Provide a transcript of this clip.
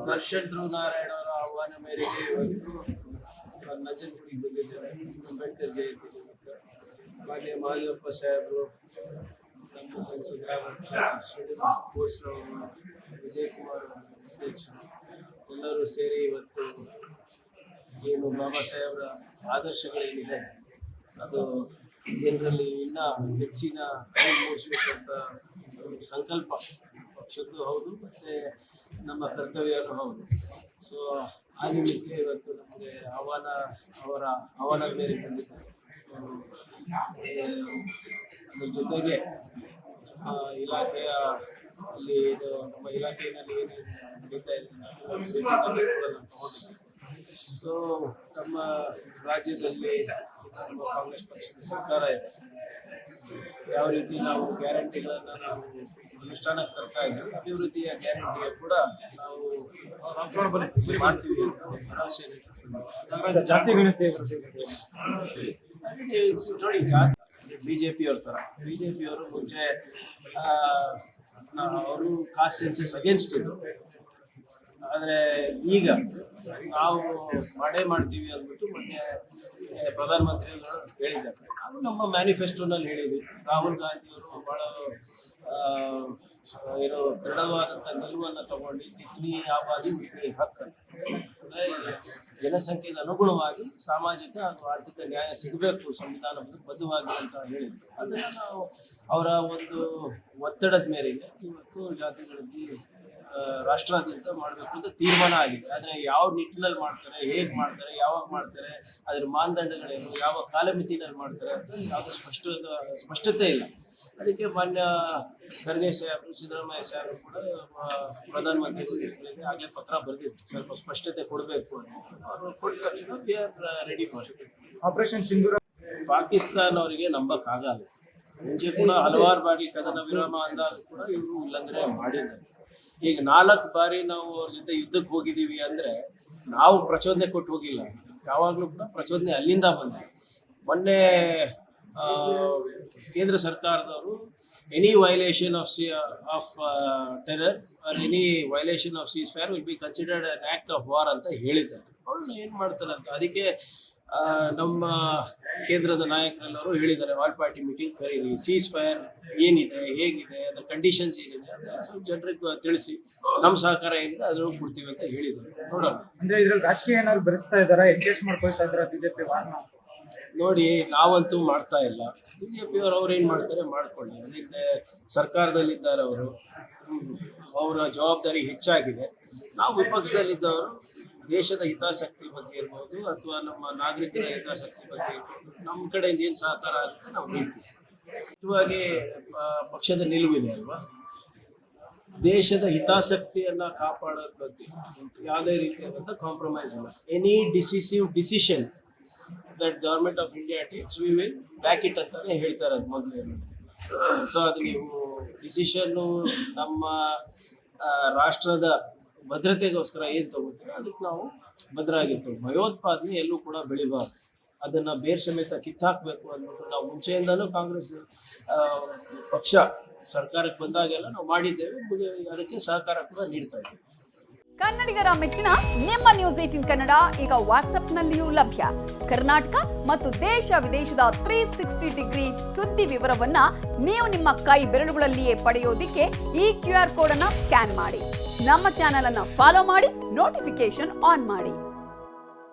ದರ್ಶನ್ ಧ್ರುವ ನಾರಾಯಣ ಅವರ ಆಹ್ವಾನ ಮೇರೆಗೆ ಇವತ್ತು ನಂಜನಗೂಡಿಗೆ ಬಂದಿದ್ದಾರೆ. ಅಂಬೇಡ್ಕರ್ ಜಯಂತಿ ನಿಮಿತ್ತ ಮಾನ್ಯ ಮಾದೇವಪ್ಪ ಸಾಹೇಬರು, ನಮ್ಮ ಸಂಸದರಾದ ಬೋಸ್ರವರು, ವಿಜಯಕುಮಾರ್ ಅಧ್ಯಕ್ಷರು ಎಲ್ಲರೂ ಸೇರಿ ಇವತ್ತು ಏನು ಬಾಬಾ ಸಾಹೇಬರ ಆದರ್ಶಗಳೇನಿದೆ ಅದು ಜನರಲ್ಲಿ ಇನ್ನೂ ಹೆಚ್ಚಿನ ಮೂಡಿಸ್ಬೇಕಂತ ಸಂಕಲ್ಪ ಪಕ್ಷದ್ದು ಹೌದು, ಮತ್ತು ನಮ್ಮ ಕರ್ತವ್ಯನೂ ಹೌದು. ಸೊ ಆ ನಿಮಿತ್ತ ಇವತ್ತು ನಮಗೆ ಆಹ್ವಾನದ ಮೇಲೆ ಬಂದಿದ್ದಾರೆ. ಅದ್ರ ಜೊತೆಗೆ ಇಲಾಖೆಯ ಅಲ್ಲಿ ನಮ್ಮ ಇಲಾಖೆಯಲ್ಲಿ ಏನು ನಡೀತಾ ಇದೆ ತಗೊಂಡಿದ್ದೀವಿ. ಸೊ ನಮ್ಮ ರಾಜ್ಯದಲ್ಲಿ ನಮ್ಮ ಕಾಂಗ್ರೆಸ್ ಪಕ್ಷದ ಸರ್ಕಾರ ಇದೆ. ಯಾವ ರೀತಿ ನಾವು ಗ್ಯಾರಂಟಿಗಳನ್ನು ನಾವು ಅನುಷ್ಠಾನಕ್ಕೆ ತರ್ತಾ ಇದ್ದೀವಿ, ಅಭಿವೃದ್ಧಿಯ ಗ್ಯಾರಂಟಿಯ ಕೂಡ ನಾವು ಮಾಡ್ತೀವಿ ಅಂತ ಭರವಸೆ ಜಾತಿ ಗಣತಿ ನೋಡಿ. ಜಾತಿ ಬಿಜೆಪಿಯವ್ರ ಥರ ಬಿಜೆಪಿಯವರು ಮುಂಚೆ ಅವರು ಕಾಸ್ಟ್ ಸೆನ್ಸಸ್ ಅಗೇನ್ಸ್ಟ್ ಇದ್ರು. ಆದರೆ ಈಗ ನಾವು ಮಾಡ್ತೀವಿ ಅಂದ್ಬಿಟ್ಟು ಮೊನ್ನೆ ಪ್ರಧಾನಮಂತ್ರಿಗಳು ಹೇಳಿದ್ದಾರೆ. ನಾವು ನಮ್ಮ ಮ್ಯಾನಿಫೆಸ್ಟೋನಲ್ಲಿ ಹೇಳಿದ್ವಿ. ರಾಹುಲ್ ಗಾಂಧಿಯವರು ಭಾಳ ಏನು ದೃಢವಾದಂಥ ನಿಲುವನ್ನು ತಗೊಂಡು ಜಿತ್ನಿ ಆಬಾದಿ ಉತ್ನಿ ಹಕ್ಕು ಅಂದರೆ ಜನಸಂಖ್ಯೆಗೆ ಅನುಗುಣವಾಗಿ ಸಾಮಾಜಿಕ ಹಾಗೂ ಆರ್ಥಿಕ ನ್ಯಾಯ ಸಿಗಬೇಕು ಸಂವಿಧಾನಬದ್ಧವಾಗಿ ಅಂತ ಹೇಳಿದ್ವಿ. ಅದನ್ನು ನಾವು ಅವರ ಒಂದು ಒತ್ತಡದ ಮೇರೆಗೆ ಇವತ್ತು ಜಾತಿಗಳಲ್ಲಿ ರಾಷ್ಟ್ರಾದ್ಯಂತ ಮಾಡಬೇಕು ಅಂತ ತೀರ್ಮಾನ ಆಗಿದೆ. ಆದರೆ ಯಾವ ನಿಟ್ಟಿನಲ್ಲಿ ಮಾಡ್ತಾರೆ, ಹೇಗೆ ಮಾಡ್ತಾರೆ, ಯಾವಾಗ ಮಾಡ್ತಾರೆ, ಅದರ ಮಾನದಂಡಗಳೇನು, ಯಾವ ಕಾಲಮಿತಿನಲ್ಲಿ ಮಾಡ್ತಾರೆ ಅಂತ ಯಾವುದೇ ಸ್ಪಷ್ಟತೆ ಇಲ್ಲ. ಅದಕ್ಕೆ ಮಾನ್ಯ ಖರ್ಗೆ ಸಾಹೇಬರು, ಸಿದ್ದರಾಮಯ್ಯ ಸಾಹೇಬರು ಕೂಡ ಪ್ರಧಾನಮಂತ್ರಿಗಳಿಗೆ ಆಗಲೇ ಪತ್ರ ಬರೆದಿತ್ತು, ಸ್ವಲ್ಪ ಸ್ಪಷ್ಟತೆ ಕೊಡಬೇಕು ಅಂತ. ಅವರು ಕೊಟ್ಟ ತಕ್ಷಣ we are ready for it. Operation Sindoor Pakistan ಅವರಿಗೆ ನಂಬಕ್ಕಾಗಲ್ಲ. ಮುಂಚೆ ಕೂಡ ಹಲವಾರು ಬಾರಿ ಕದನ ವಿರಾಮ ಅಂದಾಗ ಕೂಡ ಇವರು ಉಲ್ಲಂಘನೆ ಮಾಡಿದ್ದಾರೆ. ಈಗ 4 ಬಾರಿ ನಾವು ಅವ್ರ ಜೊತೆ ಯುದ್ಧಕ್ಕೆ ಹೋಗಿದ್ದೀವಿ ಅಂದರೆ ನಾವು ಪ್ರಚೋದನೆ ಕೊಟ್ಟು ಹೋಗಿಲ್ಲ. ಯಾವಾಗಲೂ ಕೂಡ ಪ್ರಚೋದನೆ ಅಲ್ಲಿಂದ ಬಂದಿದೆ. ಮೊನ್ನೆ ಕೇಂದ್ರ ಸರ್ಕಾರದವರು any violation of terror R any violation of seize fire will be considered an act of war ಅಂತ ಹೇಳಿದ್ದಾರೆ. ಅವ್ರನ್ನ ಏನು ಮಾಡ್ತಾರೆ ಅಂತ ಅದಕ್ಕೆ ನಮ್ಮ ಕೇಂದ್ರದ ನಾಯಕರೆಲ್ಲರೂ ಹೇಳಿದ್ದಾರೆ, ಆಲ್ ಪಾರ್ಟಿ ಮೀಟಿಂಗ್ ಕರೀರಿ, ಸೀಸ್ ಫೈರ್ ಏನಿದೆ, ಹೇಗಿದೆ, ಅದರ ಕಂಡೀಷನ್ಸ್ ಏನಿದೆ ಅದೆಲ್ಲ ಸ್ವಲ್ಪ ಜನರಿಗೆ ತಿಳಿಸಿ ನಮ್ಮ ಸಹಕಾರ ಏನಿದೆ ಅದನ್ನು ಕೊಡ್ತೀವಿ ಅಂತ ಹೇಳಿದ್ದಾರೆ. ನೋಡೋಣ. ಅಂದ್ರೆ ಇದ್ರಲ್ಲಿ ರಾಜಕೀಯ ಏನಾದ್ರು ಬೆರೆಸ್ತಾ ಇದ್ದಾರಾ, ಎನ್ಗೇಜ್ ಮಾಡ್ಕೊಳ್ತಾ ಇದ್ದಾರಾ ಬಿಜೆಪಿ ವಾರ್ನ? ನೋಡಿ, ನಾವಂತೂ ಮಾಡ್ತಾ ಇಲ್ಲ. ಬಿಜೆಪಿಯವರು ಅವ್ರು ಏನು ಮಾಡ್ತಾರೆ ಮಾಡ್ಕೊಳ್ಳಿ. ಅದರಿಂದ ಸರ್ಕಾರದಲ್ಲಿದ್ದಾರೆ ಅವರು, ಅವರ ಜವಾಬ್ದಾರಿ ಹೆಚ್ಚಾಗಿದೆ. ನಾವು ವಿಪಕ್ಷದಲ್ಲಿದ್ದವರು ದೇಶದ ಹಿತಾಸಕ್ತಿ ಬಗ್ಗೆ ಇರ್ಬೋದು ಅಥವಾ ನಮ್ಮ ನಾಗರಿಕರ ಹಿತಾಸಕ್ತಿ ಬಗ್ಗೆ ಇರ್ಬೋದು, ನಮ್ಮ ಕಡೆಯಿಂದ ಏನು ಸಹಕಾರ ಆಗುತ್ತೆ ನಾವು ನೀಡ್ತೀವಿ. ಮುಖ್ಯವಾಗಿ ಪಕ್ಷದ ನಿಲುವಿದೆ ಅಲ್ವಾ, ದೇಶದ ಹಿತಾಸಕ್ತಿಯನ್ನು ಕಾಪಾಡೋದ್ರ ಬಗ್ಗೆ ಯಾವುದೇ ರೀತಿಯಾದಂಥ ಕಾಂಪ್ರಮೈಸ್ ಇಲ್ಲ. Any decisive decision that government of India takes we will back it ಅಂತಾನೆ ಹೇಳ್ತಾರೆ ಅದು ಮೊದಲೇ. ಸೊ ಅದು ನೀವು ಡಿಸಿಷನ್ನು ನಮ್ಮ ರಾಷ್ಟ್ರದ ಭದ್ರತೆಗೋಸ್ಕರ ಏನು ತಗೋತೀವಿ ಅದಕ್ಕೆ ನಾವು ಭದ್ರಾಗಿರ್ತೀವಿ. ಭಯೋತ್ಪಾದನೆ ಎಲ್ಲೂ ಕೂಡ ಬೆಳಿಬಾರ್ದು, ಅದನ್ನು ಬೇರೆ ಸಮೇತ ಕಿತ್ತಾಕಬೇಕು ಅಂದ್ಬಿಟ್ಟು ನಾವು ಮುಂಚೆಯಿಂದಲೂ ಕಾಂಗ್ರೆಸ್ ಪಕ್ಷ ಸರ್ಕಾರಕ್ಕೆ ಬಂದಾಗೆಲ್ಲ ನಾವು ಮಾಡಿದ್ದೇವೆ. ಅದಕ್ಕೆ ಸಹಕಾರ ಕೂಡ ನೀಡ್ತಾ ಇದ್ದೇವೆ. ಕನ್ನಡಿಗರ ಮೆಚ್ಚಿನ ನಿಮ್ಮ ನ್ಯೂಸ್ 18 ಕನ್ನಡ ಈಗ ವಾಟ್ಸ್ಆಪ್ನಲ್ಲಿಯೂ ಲಭ್ಯ. ಕರ್ನಾಟಕ ಮತ್ತು ದೇಶ ವಿದೇಶದ 360 ಡಿಗ್ರಿ ಸುದ್ದಿ ವಿವರವನ್ನ ನೀವು ನಿಮ್ಮ ಕೈ ಬೆರಳುಗಳಲ್ಲಿಯೇ ಪಡೆಯೋದಿಕ್ಕೆ ಈ QR ಕೋಡ್ ಅನ್ನು ಸ್ಕ್ಯಾನ್ ಮಾಡಿ. ನಮ್ಮ ಚಾನೆಲ್ ಅನ್ನು ಫಾಲೋ ಮಾಡಿ, ನೋಟಿಫಿಕೇಶನ್ ಆನ್ ಮಾಡಿ.